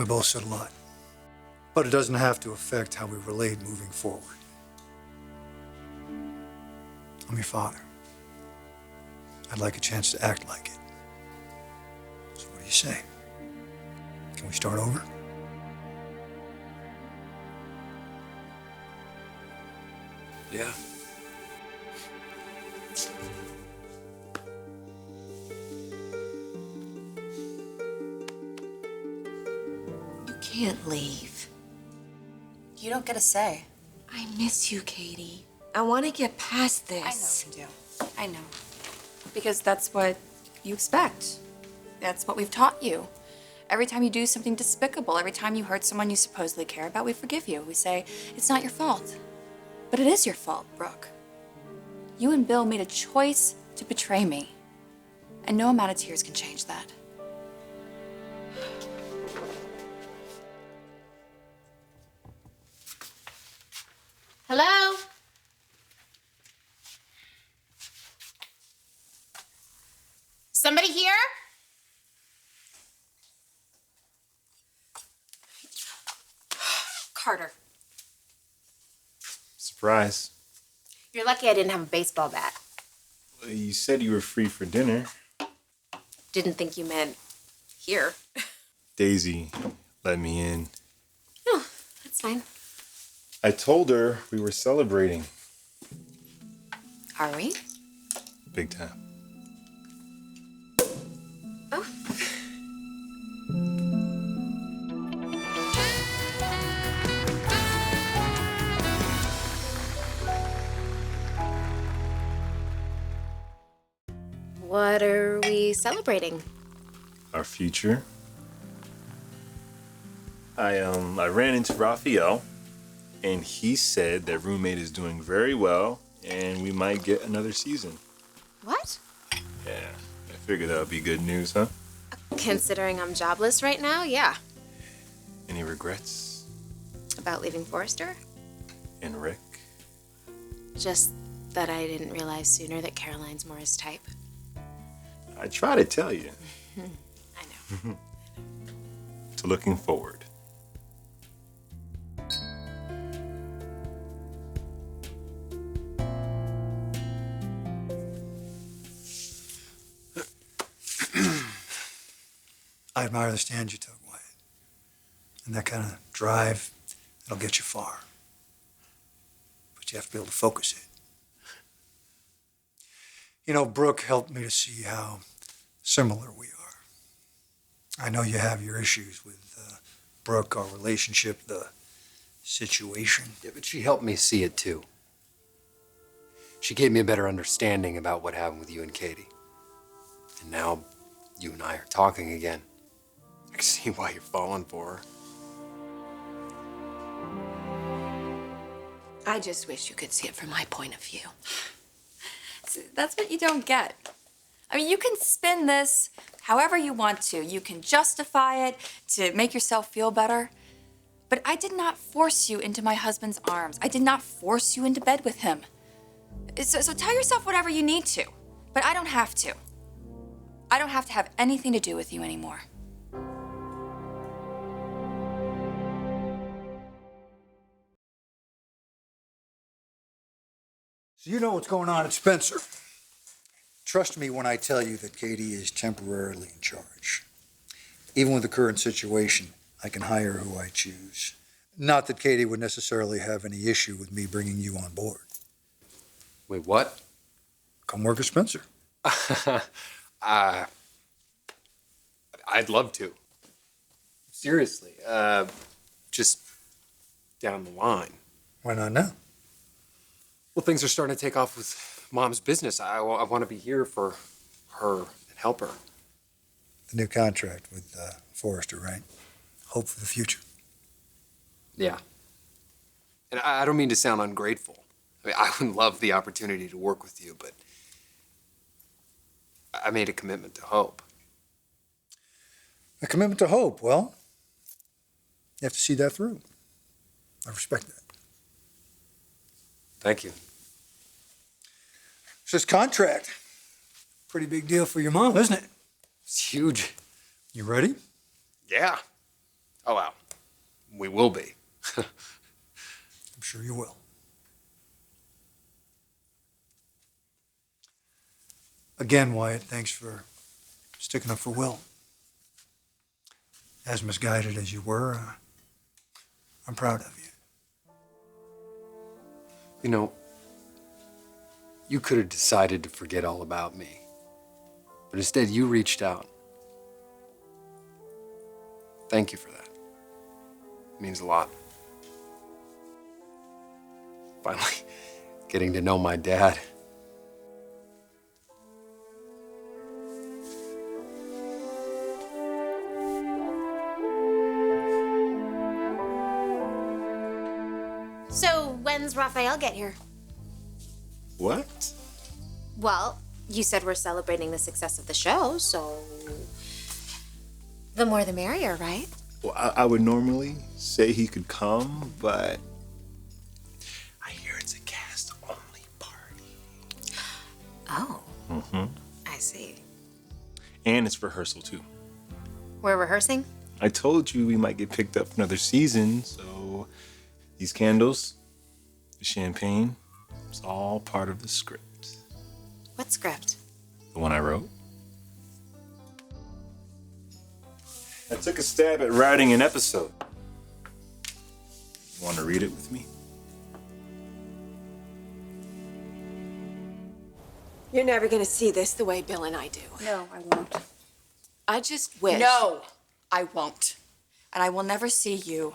We both said a lot. But it doesn't have to affect how we relate moving forward. I'm your father. I'd like a chance to act like it. So what do you say? Can we start over? Yeah. You can't leave. You don't get a say. I miss you, Katie. I want to get past this. I know you do. I know. Because that's what you expect. That's what we've taught you. Every time you do something despicable, every time you hurt someone you supposedly care about, we forgive you. We say, it's not your fault. But it is your fault, Brooke. You and Bill made a choice to betray me. And no amount of tears can change that. Hello? Somebody here? Carter. Surprise. You're lucky I didn't have a baseball bat. Well, you said you were free for dinner. Didn't think you meant here. Daisy let me in. Oh, that's fine. I told her we were celebrating. Are we? Big time. Oh. What are we celebrating? Our future. I ran into Raphael, and he said that Roommate is doing very well, and we might get another season. What? Yeah, I figured that would be good news, huh? Considering I'm jobless right now, yeah. Any regrets? About leaving Forrester? And Rick? Just that I didn't realize sooner that Caroline's more his type. I try to tell you. I know. To looking forward. I admire the stand you took, Wyatt. And that kind of drive, that'll get you far. But you have to be able to focus it. You know, Brooke helped me to see how similar we are. I know you have your issues with Brooke, our relationship, the situation. Yeah, but she helped me see it too. She gave me a better understanding about what happened with you and Katie. And now you and I are talking again. I can see why you're falling for her. I just wish you could see it from my point of view. See, that's what you don't get. I mean, you can spin this however you want to. You can justify it to make yourself feel better. But I did not force you into my husband's arms. I did not force you into bed with him. So tell yourself whatever you need to. But I don't have to. I don't have to have anything to do with you anymore. So you know what's going on at Spencer. Trust me when I tell you that Katie is temporarily in charge. Even with the current situation, I can hire who I choose. Not that Katie would necessarily have any issue with me bringing you on board. Wait, what? Come work at Spencer. I'd love to. Seriously, just down the line. Why not now? Well, things are starting to take off with Mom's business. I want to be here for her and help her. The new contract with Forrester, right? Hope for the future. Yeah. And I don't mean to sound ungrateful. I mean, I would love the opportunity to work with you, but I made a commitment to Hope. A commitment to hope. Well, you have to see that through. I respect that. Thank you. It's this contract. Pretty big deal for your mom, isn't it? It's huge. You ready? Yeah. Oh, well, we will be. I'm sure you will. Again, Wyatt, thanks for sticking up for Will. As misguided as you were, I'm proud of you. You know, you could have decided to forget all about me. But instead, you reached out. Thank you for that. It means a lot. Finally, getting to know my dad. So, when's Raphael get here? What? Well, you said we're celebrating the success of the show, so. The more the merrier, right? Well, I would normally say he could come, but I hear it's a cast-only party. Oh. Mm-hmm. I see. And it's rehearsal, too. We're rehearsing? I told you we might get picked up for another season, so these candles, the champagne, it's all part of the script. What script? The one I wrote. I took a stab at writing an episode. Want to read it with me? You're never gonna see this the way Bill and I do. No, I won't. I just wish. No, I won't. And I will never see you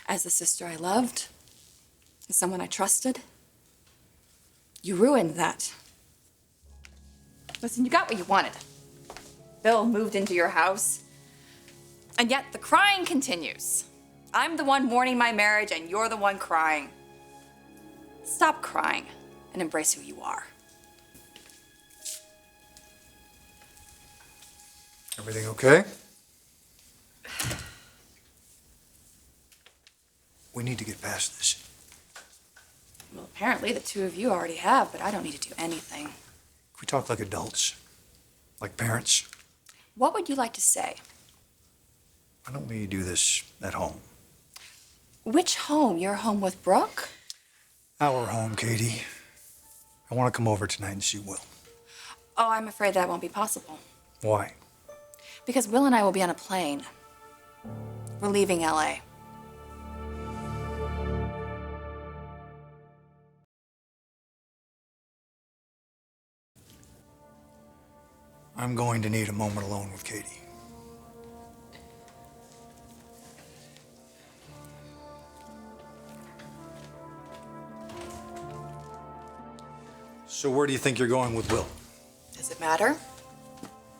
as the sister I loved, as someone I trusted. You ruined that. Listen, you got what you wanted. Bill moved into your house. And yet the crying continues. I'm the one mourning my marriage and you're the one crying. Stop crying and embrace who you are. Everything okay? We need to get past this. Well, apparently the two of you already have, but I don't need to do anything. Can we talk like adults? Like parents? What would you like to say? Why don't we do this at home? Which home? Your home with Brooke? Our home, Katie. I want to come over tonight and see Will. Oh, I'm afraid that won't be possible. Why? Because Will and I will be on a plane. We're leaving LA. I'm going to need a moment alone with Katie. So where do you think you're going with Will? Does it matter?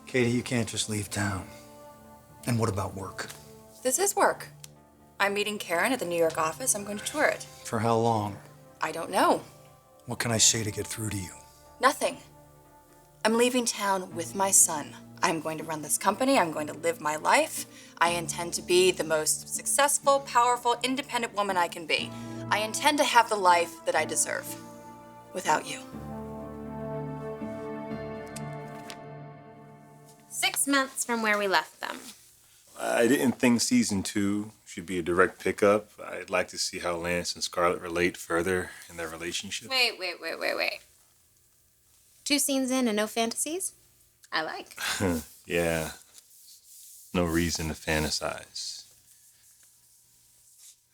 Katie, you can't just leave town. And what about work? This is work. I'm meeting Karen at the New York office. I'm going to tour it. For how long? I don't know. What can I say to get through to you? Nothing. I'm leaving town with my son. I'm going to run this company. I'm going to live my life. I intend to be the most successful, powerful, independent woman I can be. I intend to have the life that I deserve. Without you. 6 months from where we left them. I didn't think season 2 should be a direct pickup. I'd like to see how Lance and Scarlett relate further in their relationship. Wait. 2 scenes in and no fantasies? I like. Yeah. No reason to fantasize.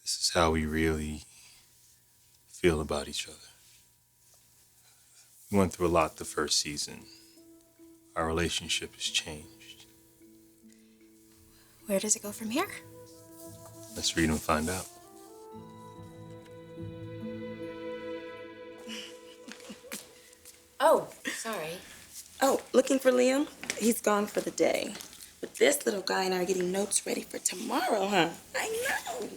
This is how we really feel about each other. We went through a lot the first season. Our relationship has changed. Where does it go from here? Let's read and find out. Oh, sorry. Oh, looking for Liam? He's gone for the day. But this little guy and I are getting notes ready for tomorrow, huh? I know.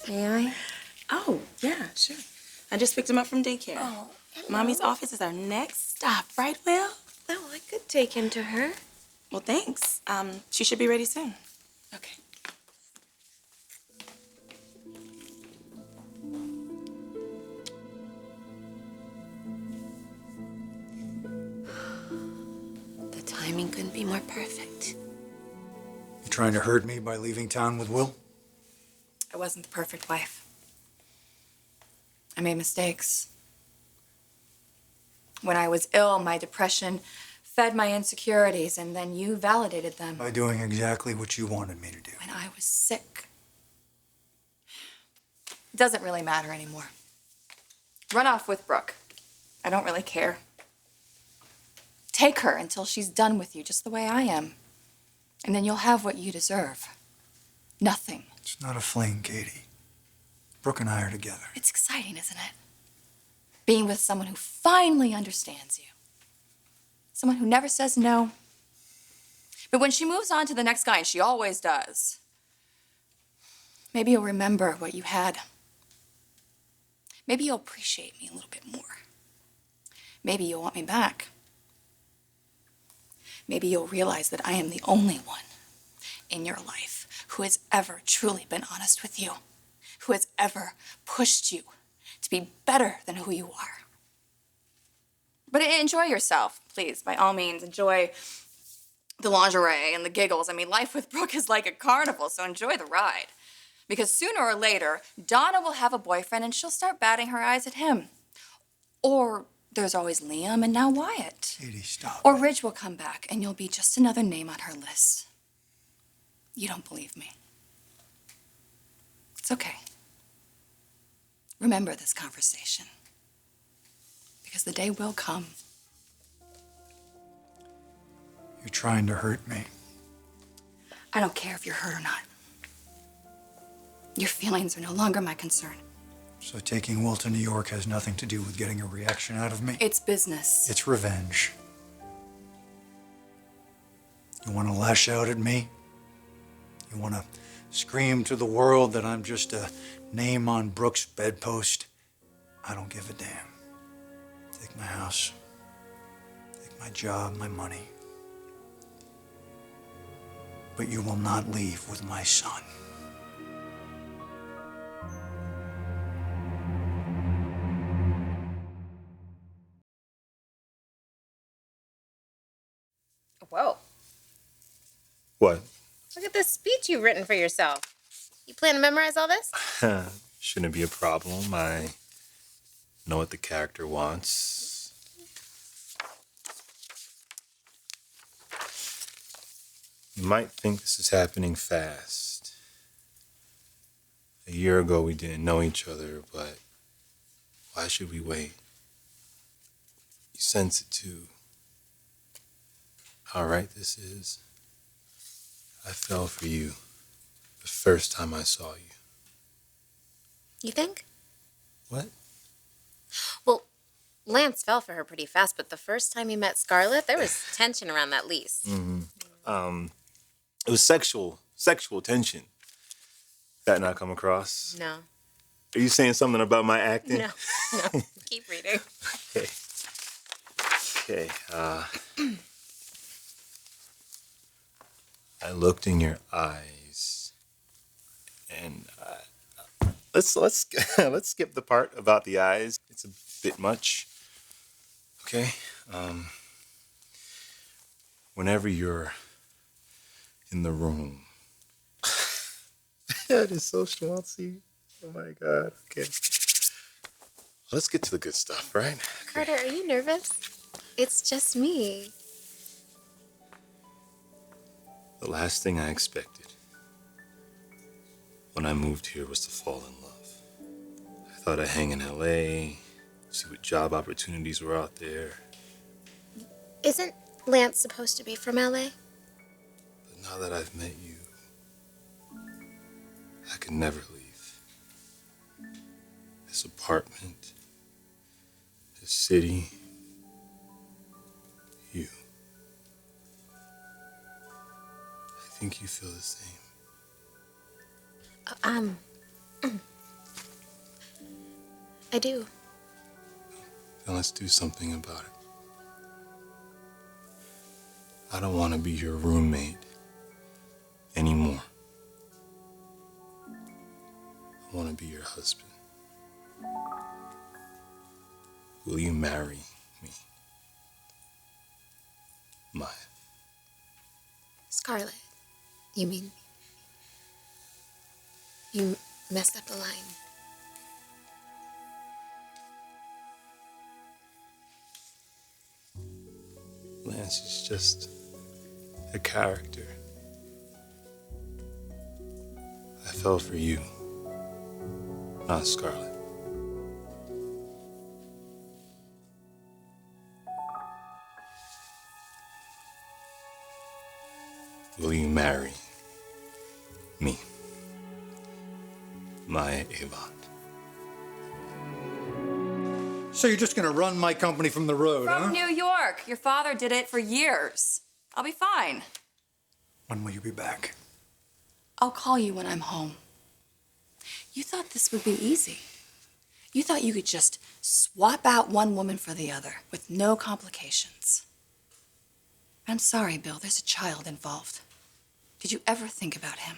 May I? Oh, yeah, sure. I just picked him up from daycare. Oh, hello. Mommy's office is our next stop, right, Will? Oh, I could take him to her. Well, thanks. She should be ready soon. Okay. The timing couldn't be more perfect. You trying to hurt me by leaving town with Will? I wasn't the perfect wife. I made mistakes. When I was ill, my depression fed my insecurities, and then you validated them. By doing exactly what you wanted me to do. When I was sick. It doesn't really matter anymore. Run off with Brooke. I don't really care. Take her until she's done with you, just the way I am. And then you'll have what you deserve. Nothing. It's not a fling, Katie. Brooke and I are together. It's exciting, isn't it? Being with someone who finally understands you. Someone who never says no. But when she moves on to the next guy, and she always does, maybe you'll remember what you had. Maybe you'll appreciate me a little bit more. Maybe you'll want me back. Maybe you'll realize that I am the only one in your life who has ever truly been honest with you, who has ever pushed you to be better than who you are. But enjoy yourself, please. By all means, enjoy the lingerie and the giggles. I mean, life with Brooke is like a carnival, so enjoy the ride. Because sooner or later, Donna will have a boyfriend and she'll start batting her eyes at him. Or there's always Liam and now Wyatt. Katie, stop. Or Ridge will come back and you'll be just another name on her list. You don't believe me. It's okay. Remember this conversation. Because the day will come. You're trying to hurt me. I don't care if you're hurt or not. Your feelings are no longer my concern. So taking Will to New York has nothing to do with getting a reaction out of me? It's business. It's revenge. You want to lash out at me? You want to scream to the world that I'm just a name on Brooke's bedpost? I don't give a damn. Take my house. Take my job, my money. But you will not leave with my son. Whoa. What? Look at this speech you've written for yourself. You plan to memorize all this? Shouldn't be a problem. I know what the character wants. You might think this is happening fast. A year ago, we didn't know each other, but why should we wait? You sense it too. How right this is. I fell for you the first time I saw you. You think? What? Well, Lance fell for her pretty fast, but the first time he met Scarlett, there was tension around that lease. It was sexual tension. That not come across? No. Are you saying something about my acting? No. Keep reading. Okay. I looked in your eyes, and let's let's skip the part about the eyes. It's a bit much. Okay. Whenever you're in the room, that is so schmaltzy. Oh my God. Okay. Let's get to the good stuff, right? Carter, are you nervous? It's just me. The last thing I expected when I moved here was to fall in love. I thought I'd hang in LA, see what job opportunities were out there. Isn't Lance supposed to be from LA? But now that I've met you, I could never leave. This apartment, this city, you. I think you feel the same. I do. Then let's do something about it. I don't want to be your roommate anymore. I want to be your husband. Will you marry me? Maya. Scarlett, You mean you messed up the line? Lance is just a character. I fell for you, not Scarlett. Will you marry me, my Avant? So you're just gonna run my company from the road, huh? From New York. Your father did it for years. I'll be fine. When will you be back? I'll call you when I'm home. You thought this would be easy. You thought you could just swap out one woman for the other with no complications. I'm sorry, Bill, there's a child involved. Did you ever think about him?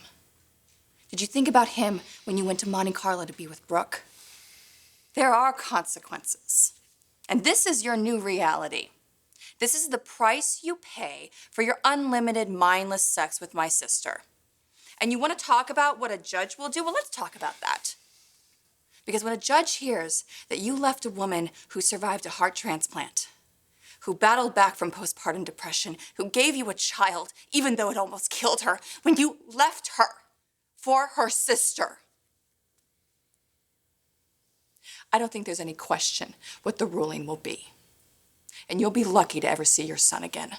Did you think about him when you went to Monte Carlo to be with Brooke? There are consequences. And this is your new reality. This is the price you pay for your unlimited, mindless sex with my sister. And you want to talk about what a judge will do? Well, let's talk about that. Because when a judge hears that you left a woman who survived a heart transplant, who battled back from postpartum depression, who gave you a child, even though it almost killed her, when you left her for her sister, I don't think there's any question what the ruling will be. And you'll be lucky to ever see your son again.